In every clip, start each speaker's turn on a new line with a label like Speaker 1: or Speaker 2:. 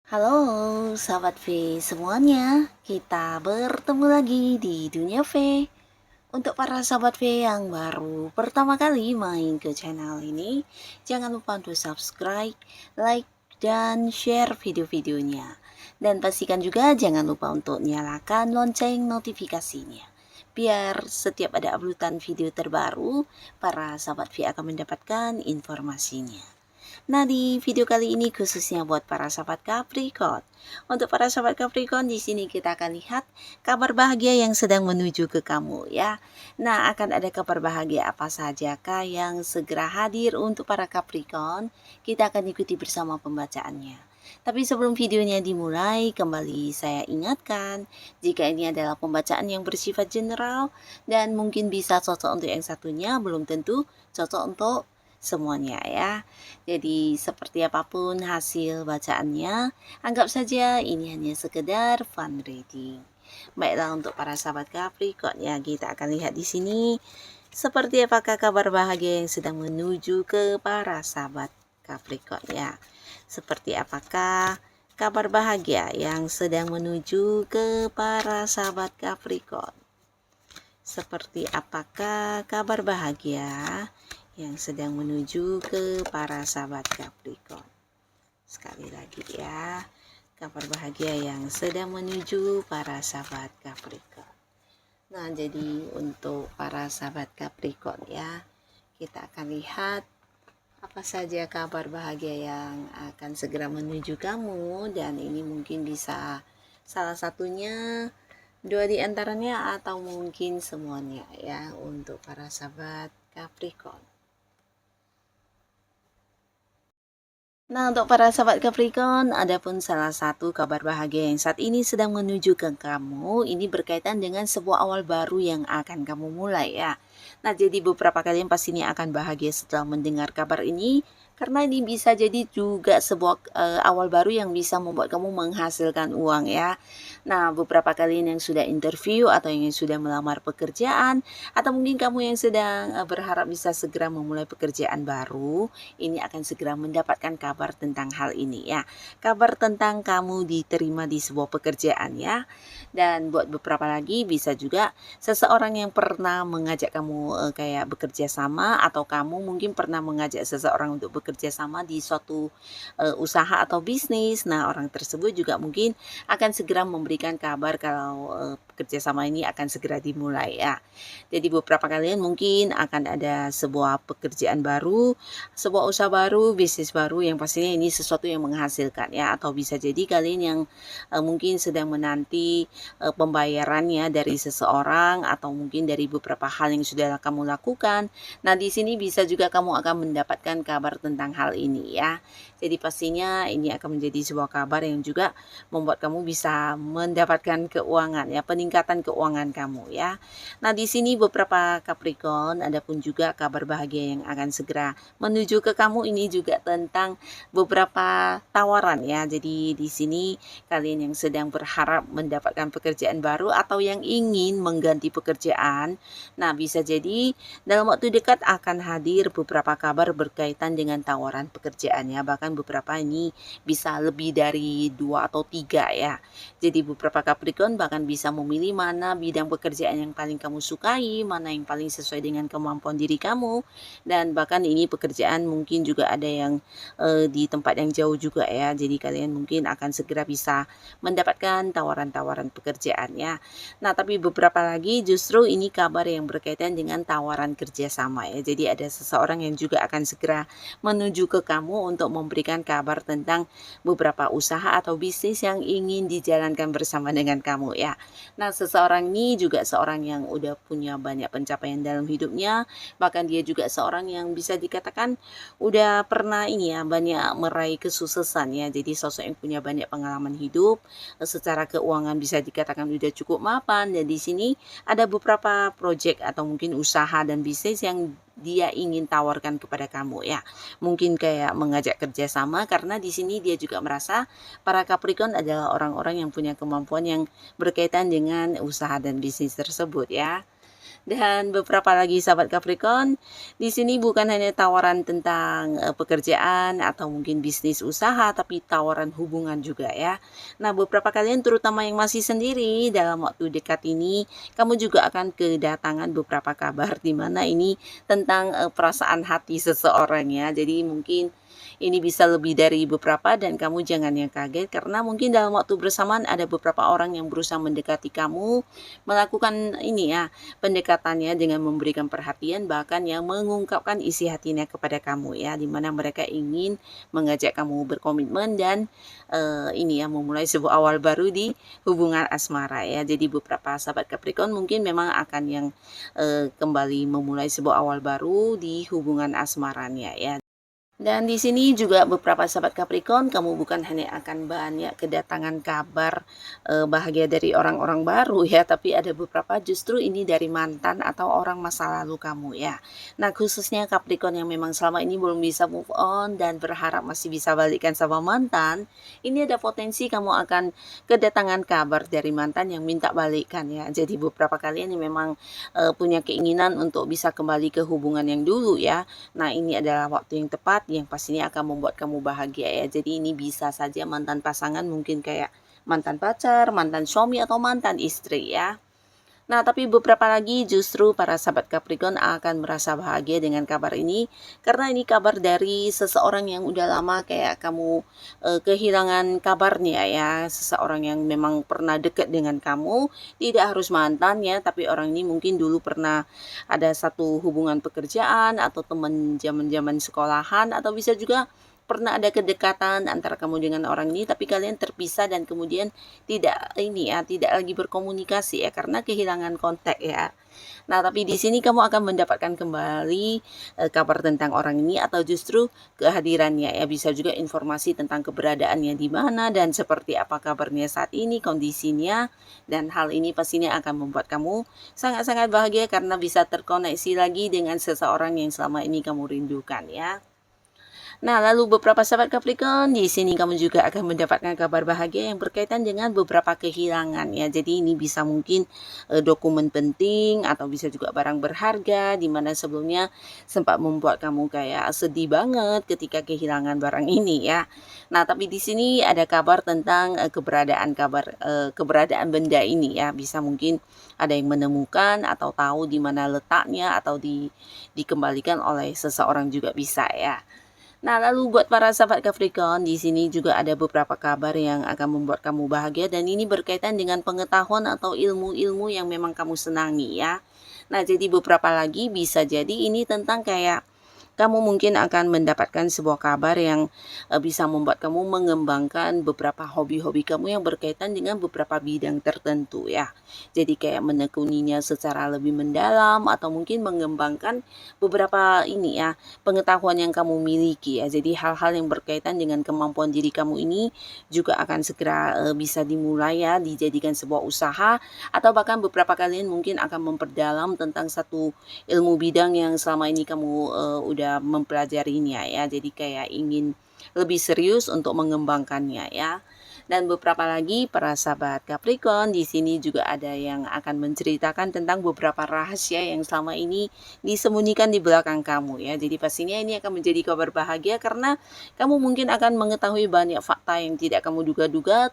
Speaker 1: Halo sahabat V semuanya, kita bertemu lagi di Dunia V. Untuk para sahabat V yang baru pertama kali main ke channel ini, jangan lupa untuk subscribe, like, dan share video-videonya. Dan pastikan juga jangan lupa untuk nyalakan lonceng notifikasinya. Biar setiap ada uploadan video terbaru, para sahabat V akan mendapatkan informasinya. Nah, di video kali ini khususnya buat para sahabat Capricorn. Untuk para sahabat Capricorn, di sini kita akan lihat kabar bahagia yang sedang menuju ke kamu ya. Nah, akan ada kabar bahagia apa sajakah yang segera hadir untuk para Capricorn? Kita akan ikuti bersama pembacaannya. Tapi sebelum videonya dimulai, kembali saya ingatkan, jika ini adalah pembacaan yang bersifat general dan mungkin bisa cocok untuk yang satunya, belum tentu cocok untuk semuanya ya. Jadi seperti apapun hasil bacaannya, anggap saja ini hanya sekedar fun reading. Baiklah, untuk para sahabat Capricorn ya, kita akan lihat di sini seperti apakah kabar bahagia yang sedang menuju ke para sahabat Capricorn ya. Seperti apakah kabar bahagia yang sedang menuju ke para sahabat Capricorn. Seperti apakah kabar bahagia yang sedang menuju ke para sahabat Capricorn. Sekali lagi ya, kabar bahagia yang sedang menuju para sahabat Capricorn. Nah, jadi untuk para sahabat Capricorn ya, kita akan lihat apa saja kabar bahagia yang akan segera menuju kamu, dan ini mungkin bisa salah satunya, dua di antaranya, atau mungkin semuanya ya untuk para sahabat Capricorn. Nah, untuk para sahabat Capricorn, adapun salah satu kabar bahagia yang saat ini sedang menuju ke kamu, ini berkaitan dengan sebuah awal baru yang akan kamu mulai ya. Nah, jadi beberapa kalian pastinya akan bahagia setelah mendengar kabar ini, karena ini bisa jadi juga sebuah awal baru yang bisa membuat kamu menghasilkan uang ya. Nah, beberapa kalian yang sudah interview atau yang sudah melamar pekerjaan, atau mungkin kamu yang sedang berharap bisa segera memulai pekerjaan baru, ini akan segera mendapatkan kabar tentang hal ini ya. Kabar tentang kamu diterima di sebuah pekerjaan ya. Dan buat beberapa lagi bisa juga seseorang yang pernah mengajak kamu kayak bekerja sama, atau kamu mungkin pernah mengajak seseorang untuk bekerja sama di suatu usaha atau bisnis. Nah, orang tersebut juga mungkin akan segera memberikan kabar kalau kerjasama ini akan segera dimulai ya. Jadi beberapa kalian mungkin akan ada sebuah pekerjaan baru, sebuah usaha baru, bisnis baru yang pastinya ini sesuatu yang menghasilkan ya. Atau bisa jadi kalian yang mungkin sedang menanti pembayarannya dari seseorang, atau mungkin dari beberapa hal yang sudah kamu lakukan. Nah, di sini bisa juga kamu akan mendapatkan kabar tentang hal ini ya. Jadi pastinya ini akan menjadi sebuah kabar yang juga membuat kamu bisa mendapatkan keuangan ya, peningkatan keuangan kamu ya. Nah, di sini beberapa Capricorn, adapun juga kabar bahagia yang akan segera menuju ke kamu ini juga tentang beberapa tawaran ya. Jadi di sini kalian yang sedang berharap mendapatkan pekerjaan baru atau yang ingin mengganti pekerjaan, nah bisa jadi dalam waktu dekat akan hadir beberapa kabar berkaitan dengan tawaran pekerjaan ya. Bahkan beberapa ini bisa lebih dari 2 atau 3 ya. Jadi beberapa Capricorn bahkan bisa memilih mana bidang pekerjaan yang paling kamu sukai, mana yang paling sesuai dengan kemampuan diri kamu. Dan bahkan ini pekerjaan mungkin juga ada yang di tempat yang jauh juga ya. Jadi kalian mungkin akan segera bisa mendapatkan tawaran-tawaran pekerjaan ya. Nah, tapi beberapa lagi justru ini kabar yang berkaitan dengan tawaran kerjasama ya. Jadi ada seseorang yang juga akan segera menuju ke kamu untuk memberikan kabar tentang beberapa usaha atau bisnis yang ingin dijalankan bersama dengan kamu ya. Nah, seseorang ini juga seorang yang udah punya banyak pencapaian dalam hidupnya, bahkan dia juga seorang yang bisa dikatakan udah pernah ini ya, banyak meraih kesuksesan ya. Jadi sosok yang punya banyak pengalaman hidup, secara keuangan bisa dikatakan udah cukup mapan. Dan di sini ada beberapa proyek atau mungkin usaha dan bisnis yang dia ingin tawarkan kepada kamu ya. Mungkin kayak mengajak kerjasama karena di sini dia juga merasa para Capricorn adalah orang-orang yang punya kemampuan yang berkaitan dengan usaha dan bisnis tersebut ya. Dan beberapa lagi sahabat Capricorn, di sini bukan hanya tawaran tentang pekerjaan atau mungkin bisnis usaha, tapi tawaran hubungan juga ya. Nah, beberapa kalian terutama yang masih sendiri dalam waktu dekat ini, kamu juga akan kedatangan beberapa kabar di mana ini tentang perasaan hati seseorang ya. Jadi mungkin ini bisa lebih dari beberapa dan kamu jangan yang kaget karena mungkin dalam waktu bersamaan ada beberapa orang yang berusaha mendekati kamu, melakukan ini ya, pendekatannya dengan memberikan perhatian bahkan yang mengungkapkan isi hatinya kepada kamu ya, di mana mereka ingin mengajak kamu berkomitmen dan ini ya memulai sebuah awal baru di hubungan asmara ya. Jadi beberapa sahabat Capricorn mungkin memang akan yang kembali memulai sebuah awal baru di hubungan asmaranya ya. Dan di sini juga beberapa sahabat Capricorn, kamu bukan hanya akan banyak kedatangan kabar bahagia dari orang-orang baru ya, tapi ada beberapa justru ini dari mantan atau orang masa lalu kamu ya. Nah, khususnya Capricorn yang memang selama ini belum bisa move on dan berharap masih bisa balikan sama mantan, ini ada potensi kamu akan kedatangan kabar dari mantan yang minta balikan ya. Jadi beberapa kalian yang memang punya keinginan untuk bisa kembali ke hubungan yang dulu ya. Nah, ini adalah waktu yang tepat yang pastinya akan membuat kamu bahagia ya. Jadi ini bisa saja mantan pasangan mungkin kayak mantan pacar, mantan suami atau mantan istri ya. Nah, tapi beberapa lagi justru para sahabat Capricorn akan merasa bahagia dengan kabar ini karena ini kabar dari seseorang yang udah lama kayak kamu kehilangan kabarnya ya, seseorang yang memang pernah dekat dengan kamu, tidak harus mantan ya, tapi orang ini mungkin dulu pernah ada satu hubungan pekerjaan atau teman zaman-zaman sekolahan atau bisa juga pernah ada kedekatan antara kamu dengan orang ini tapi kalian terpisah dan kemudian tidak ini ya, tidak lagi berkomunikasi ya karena kehilangan kontak ya. Nah, tapi di sini kamu akan mendapatkan kembali kabar tentang orang ini atau justru kehadirannya ya, bisa juga informasi tentang keberadaannya di mana dan seperti apa kabarnya saat ini, kondisinya, dan hal ini pastinya akan membuat kamu sangat-sangat bahagia karena bisa terkoneksi lagi dengan seseorang yang selama ini kamu rindukan ya. Nah, lalu beberapa sahabat Capricorn, di sini kamu juga akan mendapatkan kabar bahagia yang berkaitan dengan beberapa kehilangan ya. Jadi ini bisa mungkin dokumen penting atau bisa juga barang berharga di mana sebelumnya sempat membuat kamu kayak sedih banget ketika kehilangan barang ini ya. Nah, tapi di sini ada kabar tentang keberadaan benda ini ya. Bisa mungkin ada yang menemukan atau tahu di mana letaknya atau dikembalikan oleh seseorang juga bisa ya. Nah, lalu buat para sahabat Capricorn, di sini juga ada beberapa kabar yang akan membuat kamu bahagia dan ini berkaitan dengan pengetahuan atau ilmu-ilmu yang memang kamu senangi ya. Nah, jadi beberapa lagi bisa jadi ini tentang kayak kamu mungkin akan mendapatkan sebuah kabar yang bisa membuat kamu mengembangkan beberapa hobi-hobi kamu yang berkaitan dengan beberapa bidang tertentu ya. Jadi kayak menekuninya secara lebih mendalam atau mungkin mengembangkan beberapa ini ya, pengetahuan yang kamu miliki ya. Jadi hal-hal yang berkaitan dengan kemampuan diri kamu ini juga akan segera bisa dimulai ya, dijadikan sebuah usaha atau bahkan beberapa kalian mungkin akan memperdalam tentang satu ilmu bidang yang selama ini kamu udah mempelajarinya ya. Jadi kayak ingin lebih serius untuk mengembangkannya ya. Dan beberapa lagi para sahabat Capricorn di sini juga ada yang akan menceritakan tentang beberapa rahasia yang selama ini disembunyikan di belakang kamu ya. Jadi pastinya ini akan menjadi kabar bahagia karena kamu mungkin akan mengetahui banyak fakta yang tidak kamu duga-duga,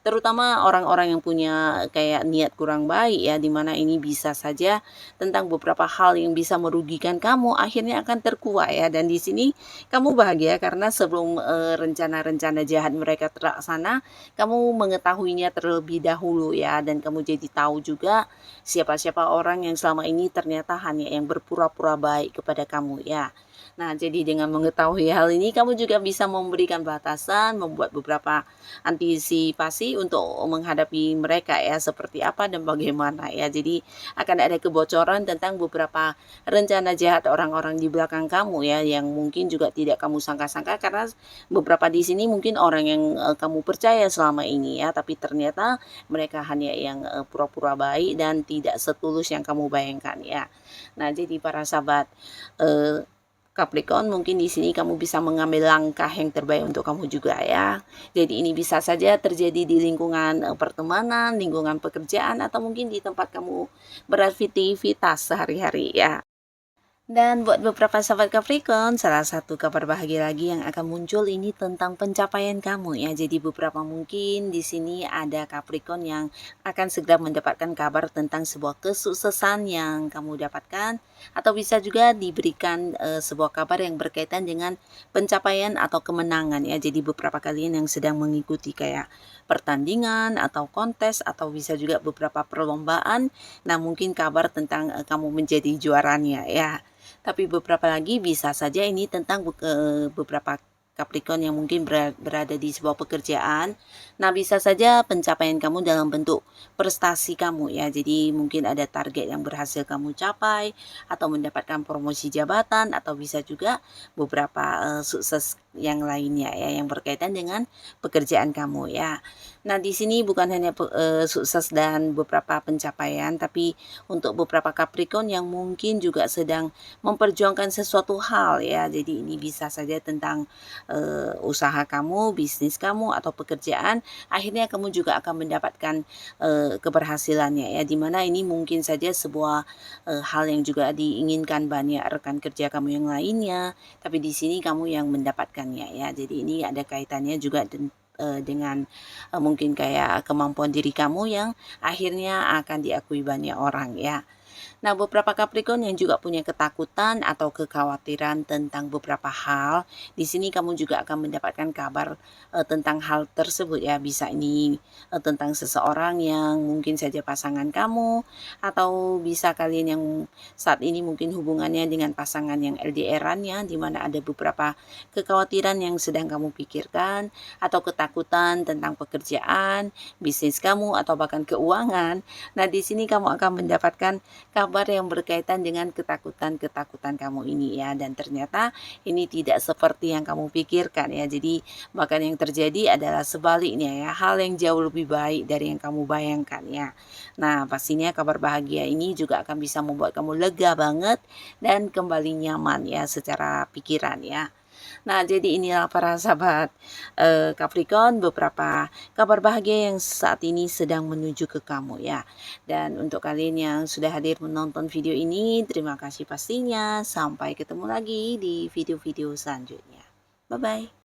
Speaker 1: terutama orang-orang yang punya kayak niat kurang baik ya, dimana ini bisa saja tentang beberapa hal yang bisa merugikan kamu akhirnya akan terkuak ya. Dan di sini kamu bahagia karena sebelum rencana-rencana jahat mereka terlaksana, kamu mengetahuinya terlebih dahulu ya, dan kamu jadi tahu juga siapa-siapa orang yang selama ini ternyata hanya yang berpura-pura baik kepada kamu ya. Nah, jadi dengan mengetahui hal ini kamu juga bisa memberikan batasan, membuat beberapa antisipasi untuk menghadapi mereka ya, seperti apa dan bagaimana ya. Jadi akan ada kebocoran tentang beberapa rencana jahat orang-orang di belakang kamu ya, yang mungkin juga tidak kamu sangka-sangka karena beberapa di sini mungkin orang yang kamu percaya selama ini ya, tapi ternyata mereka hanya yang pura-pura baik dan tidak setulus yang kamu bayangkan ya. Nah, jadi para sahabat eh, Capricorn, mungkin di sini kamu bisa mengambil langkah yang terbaik untuk kamu juga ya. Jadi ini bisa saja terjadi di lingkungan pertemanan, lingkungan pekerjaan, atau mungkin di tempat kamu beraktivitas sehari-hari ya. Dan buat beberapa sahabat Capricorn, salah satu kabar bahagia lagi yang akan muncul ini tentang pencapaian kamu ya. Jadi beberapa mungkin di sini ada Capricorn yang akan segera mendapatkan kabar tentang sebuah kesuksesan yang kamu dapatkan, atau bisa juga diberikan sebuah kabar yang berkaitan dengan pencapaian atau kemenangan ya. Jadi beberapa kalian yang sedang mengikuti kayak pertandingan atau kontes, atau bisa juga beberapa perlombaan. Nah, mungkin kabar tentang kamu menjadi juaranya ya. Tapi beberapa lagi bisa saja ini tentang beberapa Capricorn yang mungkin berada di sebuah pekerjaan. Nah, bisa saja pencapaian kamu dalam bentuk prestasi kamu ya. Jadi mungkin ada target yang berhasil kamu capai, atau mendapatkan promosi jabatan, atau bisa juga beberapa sukses yang lainnya ya, yang berkaitan dengan pekerjaan kamu ya. Nah, di sini bukan hanya sukses dan beberapa pencapaian, tapi untuk beberapa Capricorn yang mungkin juga sedang memperjuangkan sesuatu hal ya. Jadi ini bisa saja tentang usaha kamu, bisnis kamu, atau pekerjaan. Akhirnya kamu juga akan mendapatkan keberhasilannya ya. Dimana ini mungkin saja sebuah hal yang juga diinginkan banyak rekan kerja kamu yang lainnya. Tapi di sini kamu yang mendapatkannya ya. Jadi ini ada kaitannya juga dengan mungkin kayak kemampuan diri kamu yang akhirnya akan diakui banyak orang ya. Nah, beberapa Capricorn yang juga punya ketakutan atau kekhawatiran tentang beberapa hal, di sini kamu juga akan mendapatkan kabar tentang hal tersebut ya. Bisa ini tentang seseorang yang mungkin saja pasangan kamu, atau bisa kalian yang saat ini mungkin hubungannya dengan pasangan yang LDR-an ya, di mana ada beberapa kekhawatiran yang sedang kamu pikirkan, atau ketakutan tentang pekerjaan, bisnis kamu, atau bahkan keuangan. Nah, di sini kamu akan mendapatkan kabar yang berkaitan dengan ketakutan-ketakutan kamu ini ya, dan ternyata ini tidak seperti yang kamu pikirkan ya. Jadi bahkan yang terjadi adalah sebaliknya ya, hal yang jauh lebih baik dari yang kamu bayangkan ya. Nah, pastinya kabar bahagia ini juga akan bisa membuat kamu lega banget dan kembali nyaman ya secara pikiran ya. Nah, jadi inilah para sahabat Capricorn, beberapa kabar bahagia yang saat ini sedang menuju ke kamu ya. Dan untuk kalian yang sudah hadir menonton video ini, terima kasih pastinya. Sampai ketemu lagi di video-video selanjutnya. Bye-bye.